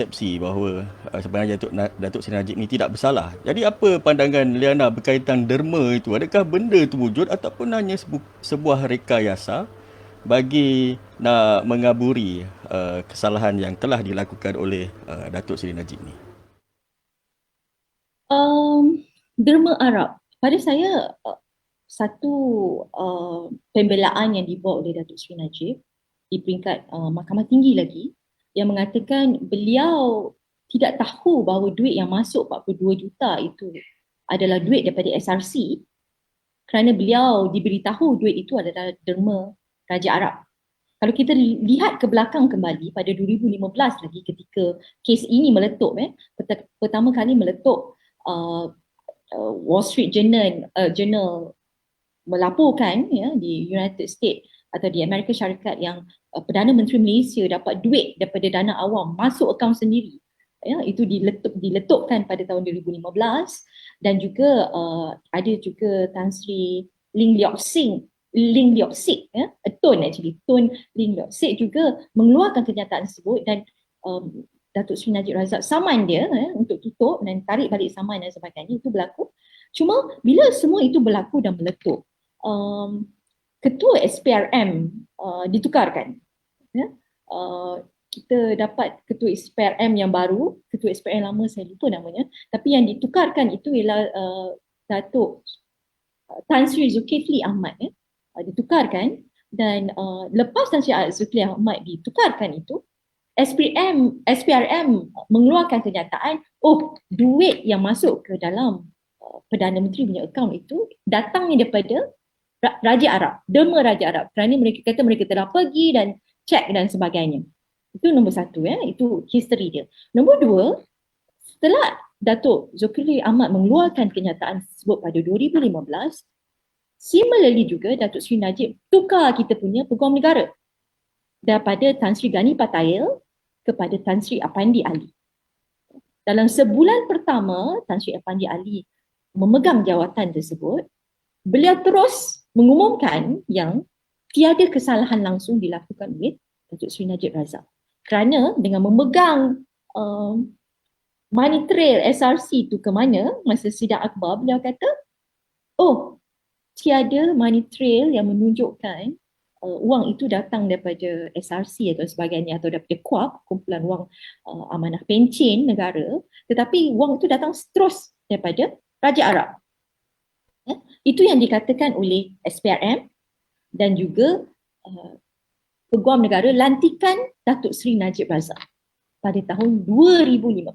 persepsi bahawa sebenarnya Datuk Seri Najib ni tidak bersalah. Jadi apa pandangan Liana berkaitan derma itu? Adakah benda itu wujud ataupun hanya sebuah rekayasa bagi nak mengaburi kesalahan yang telah dilakukan oleh Datuk Seri Najib ni? Derma Arab. Pada saya, satu pembelaan yang dibuat oleh Datuk Seri Najib di peringkat Mahkamah Tinggi lagi, yang mengatakan beliau tidak tahu bahawa duit yang masuk 42 juta itu adalah duit daripada SRC, kerana beliau diberitahu duit itu adalah derma Raja Arab. Kalau kita lihat ke belakang kembali pada 2015 lagi, ketika kes ini meletup, pertama kali meletup, Wall Street Journal melaporkan di United States atau di Amerika Syarikat yang Perdana Menteri Malaysia dapat duit daripada dana awam masuk akaun sendiri. Itu diletupkan pada tahun 2015. Dan juga ada juga Tan Sri Ling Leok Sik, Tun Ling Leok Sik juga mengeluarkan kenyataan tersebut, dan Datuk Seri Najib Razak saman dia untuk tutup dan tarik balik saman dan sebagainya. Itu berlaku. Cuma bila semua itu berlaku dan meletup, ketua SPRM ditukarkan. Kita dapat ketua SPRM yang baru, ketua SPRM lama saya lupa namanya, tapi yang ditukarkan itu ialah Datuk Tan Sri Zulkifli Ahmad. Ditukarkan, dan lepas Tan Sri Zulkifli Ahmad ditukarkan itu, SPRM mengeluarkan kenyataan, duit yang masuk ke dalam Perdana Menteri punya akaun itu datangnya daripada Raja Arab, derma Raja Arab, kerana mereka kata mereka telah pergi dan cek dan sebagainya. Itu nombor satu, itu history dia. Nombor dua, setelah Datuk Zulkifli Ahmad mengeluarkan kenyataan tersebut pada 2015, similarly juga Datuk Seri Najib tukar kita punya peguam negara daripada Tan Sri Gani Patail kepada Tan Sri Apandi Ali. Dalam sebulan pertama Tan Sri Apandi Ali memegang jawatan tersebut, beliau terus mengumumkan yang tiada kesalahan langsung dilakukan oleh Datuk Seri Najib Razak. Kerana dengan memegang money trail SRC itu ke mana masa sidang akhbar, beliau kata, tiada money trail yang menunjukkan wang itu datang daripada SRC atau sebagainya, atau daripada KUAP, kumpulan wang amanah pencen negara, tetapi wang itu datang terus daripada Raja Arab. Itu yang dikatakan oleh SPRM dan juga Peguam Negara lantikan Datuk Seri Najib Razak pada tahun 2015.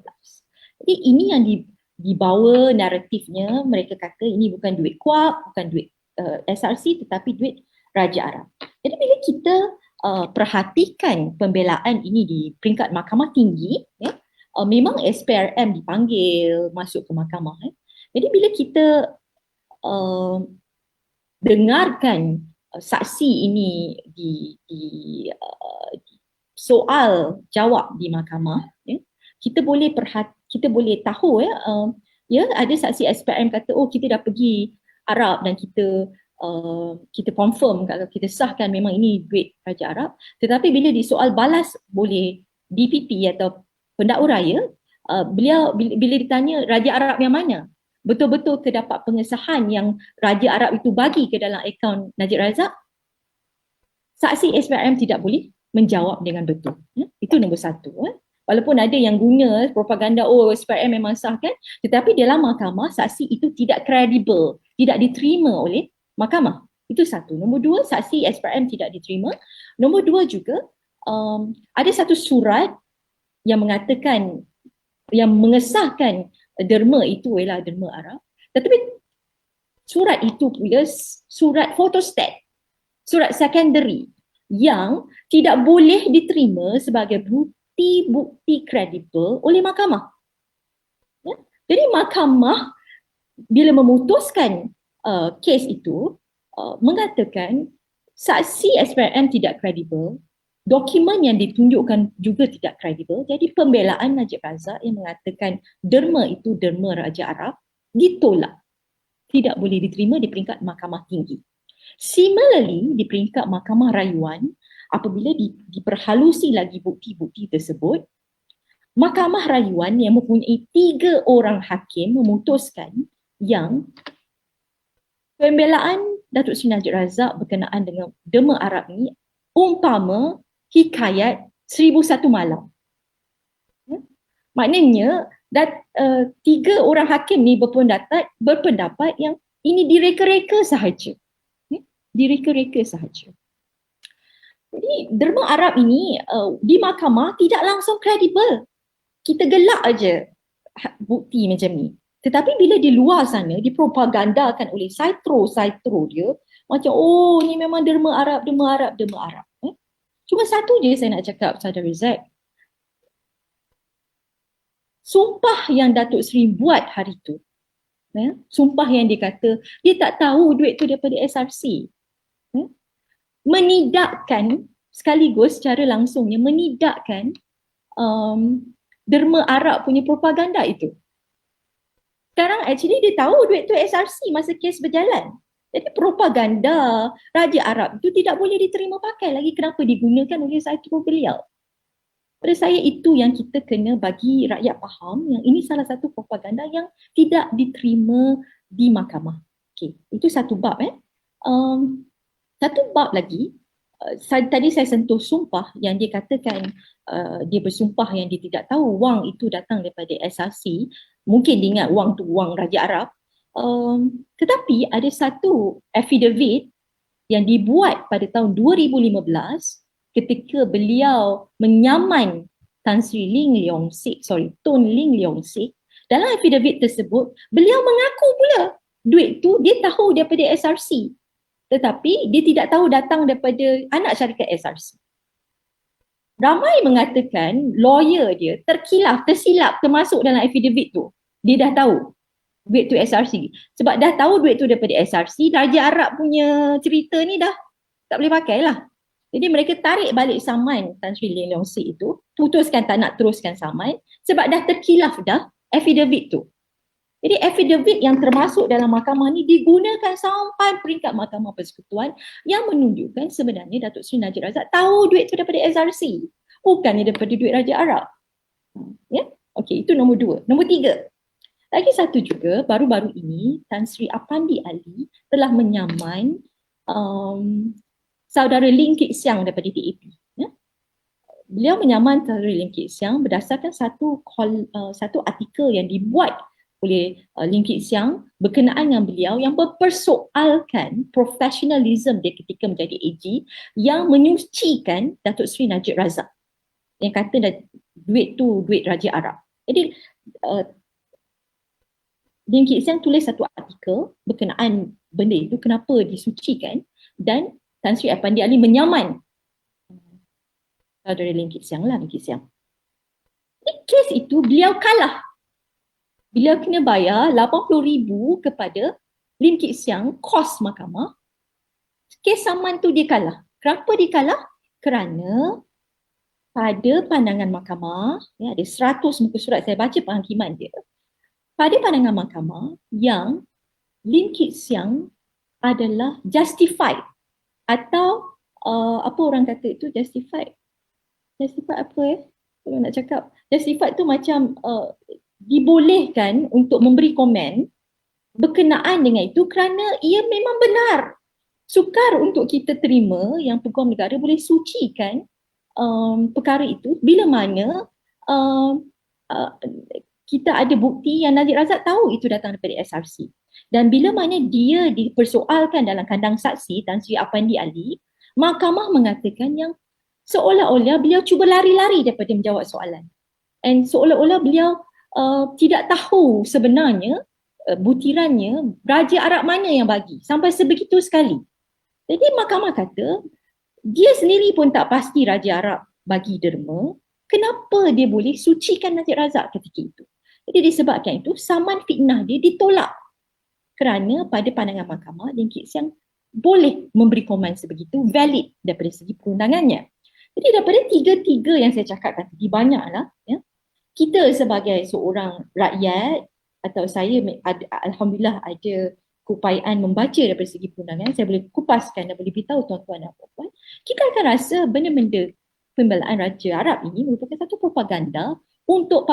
Jadi ini yang dibawa naratifnya, mereka kata ini bukan duit KUAP, bukan duit SRC, tetapi duit Raja Arab. Jadi bila kita perhatikan pembelaan ini di peringkat Mahkamah Tinggi, memang SPRM dipanggil masuk ke mahkamah. Jadi bila kita dengarkan saksi ini di soal jawab di mahkamah, kita boleh tahu ada saksi SPRM kata kita dah pergi Arab dan kita confirm, kalau kita sahkan memang ini duit Raja Arab, tetapi bila di soal balas boleh DPP atau pendakwa raya, beliau bila ditanya Raja Arab yang mana, betul-betul terdapat pengesahan yang Raja Arab itu bagi ke dalam akaun Najib Razak, saksi SPRM tidak boleh menjawab dengan betul. Itu nombor satu. Walaupun ada yang guna propaganda, SPRM memang sah kan, tetapi dalam mahkamah saksi itu tidak kredibel, tidak diterima oleh mahkamah. Itu satu. Nombor dua, saksi SPRM tidak diterima. Nombor dua juga, ada satu surat yang mengatakan, yang mengesahkan derma itu ialah derma Arab, tetapi surat itu pula surat photostat, surat secondary yang tidak boleh diterima sebagai bukti kredibel oleh mahkamah. Jadi mahkamah bila memutuskan kes itu mengatakan saksi SPRM tidak kredibel, dokumen yang ditunjukkan juga tidak kredibel. Jadi pembelaan Najib Razak yang mengatakan derma itu derma Raja Arab ditolak, tidak boleh diterima di peringkat Mahkamah Tinggi. Similarly, di peringkat Mahkamah Rayuan, apabila diperhalusi lagi bukti-bukti tersebut, Mahkamah Rayuan yang mempunyai 3 orang hakim memutuskan yang pembelaan Datuk Seri Najib Razak berkenaan dengan derma Arab ni umpama hikayat 1001 malam. Maknanya 3 orang hakim ni berpendapat yang ini direka-reka sahaja. Direka-reka sahaja. Jadi derma Arab ini di mahkamah tidak langsung kredibel. Kita gelak aja bukti macam ni. Tetapi bila di luar sana dipropagandakan oleh saitro dia macam ni memang derma Arab. Cuma satu je saya nak cakap, Saudara Zack. Sumpah yang Datuk Seri buat hari tu, sumpah yang dia kata dia tak tahu duit tu daripada SRC, menidakkan sekaligus secara langsungnya menidakkan derma Arab punya propaganda itu. Sekarang actually dia tahu duit tu SRC masa kes berjalan. Jadi propaganda Raja Arab itu tidak boleh diterima pakai lagi. Kenapa digunakan oleh saitro beliau? Pada saya itu yang kita kena bagi rakyat faham yang ini salah satu propaganda yang tidak diterima di mahkamah. Okey, itu satu bab. Satu bab lagi, tadi saya sentuh sumpah yang dia katakan dia bersumpah yang dia tidak tahu wang itu datang daripada SRC. Mungkin dia ingat wang tu wang Raja Arab. Tetapi ada satu affidavit yang dibuat pada tahun 2015 ketika beliau menyaman Tun Ling Leong Sik. Dalam affidavit tersebut, beliau mengaku pula duit tu dia tahu daripada SRC. Tetapi dia tidak tahu datang daripada anak syarikat SRC. Ramai mengatakan lawyer dia tersilap termasuk dalam affidavit tu. Dia dah tahu duit tu SRC. Sebab dah tahu duit tu daripada SRC, Raja Arab punya cerita ni dah tak boleh pakai lah. Jadi mereka tarik balik saman Tan Sri Leong Sik itu, putuskan tak nak teruskan saman sebab dah terkilaf dah affidavit tu. Jadi affidavit yang termasuk dalam mahkamah ni digunakan sampai peringkat Mahkamah Persekutuan yang menunjukkan sebenarnya Datuk Seri Najib Razak tahu duit tu daripada SRC, bukannya daripada duit Raja Arab. Ya? Okey, itu nombor 2. Nombor 3. Lagi satu juga, baru-baru ini Tan Sri Apandi Ali telah menyaman saudara Lim Kit Siang daripada DAP. Ya? Beliau menyaman saudara Lim Kit Siang berdasarkan satu artikel yang dibuat oleh Lim Kit Siang berkenaan dengan beliau yang mempersoalkan profesionalism dia ketika menjadi AG yang menyucikan Datuk Seri Najib Razak yang kata duit tu duit Raja Arab. Jadi Lim Kit Siang tulis satu artikel berkenaan benda itu, kenapa disucikan, dan Tan Sri Apandi Ali menyaman saudara Lim Kit Siang lah, Lim Kit Siang. Di kes itu beliau kalah. Beliau kena bayar 80,000 kepada Lim Kit Siang, kos mahkamah. Kes saman tu dia kalah. Kenapa dia kalah? Kerana pada pandangan mahkamah, ya, ada 100 muka surat saya baca penghakiman dia. Pada pandangan mahkamah yang Lim Kit Siang adalah justified atau apa orang kata itu justified? Justified apa kalau nak cakap? Justified tu macam dibolehkan untuk memberi komen berkenaan dengan itu kerana ia memang benar. Sukar untuk kita terima yang Peguam Negara boleh sucikan perkara itu bila mana kita ada bukti yang Najib Razak tahu itu datang daripada SRC. Dan bila mana dia dipersoalkan dalam kandang saksi Tan Sri Apandi Ali, mahkamah mengatakan yang seolah-olah beliau cuba lari-lari daripada menjawab soalan. And seolah-olah beliau tidak tahu sebenarnya butirannya Raja Arab mana yang bagi sampai sebegitu sekali. Jadi mahkamah kata dia sendiri pun tak pasti Raja Arab bagi derma, kenapa dia boleh sucikan Najib Razak ketika itu. Jadi disebabkan itu saman fitnah dia ditolak kerana pada pandangan mahkamah Lim Kit Siang boleh memberi komen sebegitu, valid daripada segi perundangannya. Jadi daripada tiga-tiga yang saya cakap tadi, banyaklah ya. Kita sebagai seorang rakyat atau saya alhamdulillah ada keupayaan membaca daripada segi perundangan, saya boleh kupaskan dan boleh beritahu tuan-tuan dan puan-puan, kita akan rasa benda-benda pembelaan Raja Arab ini merupakan satu propaganda untuk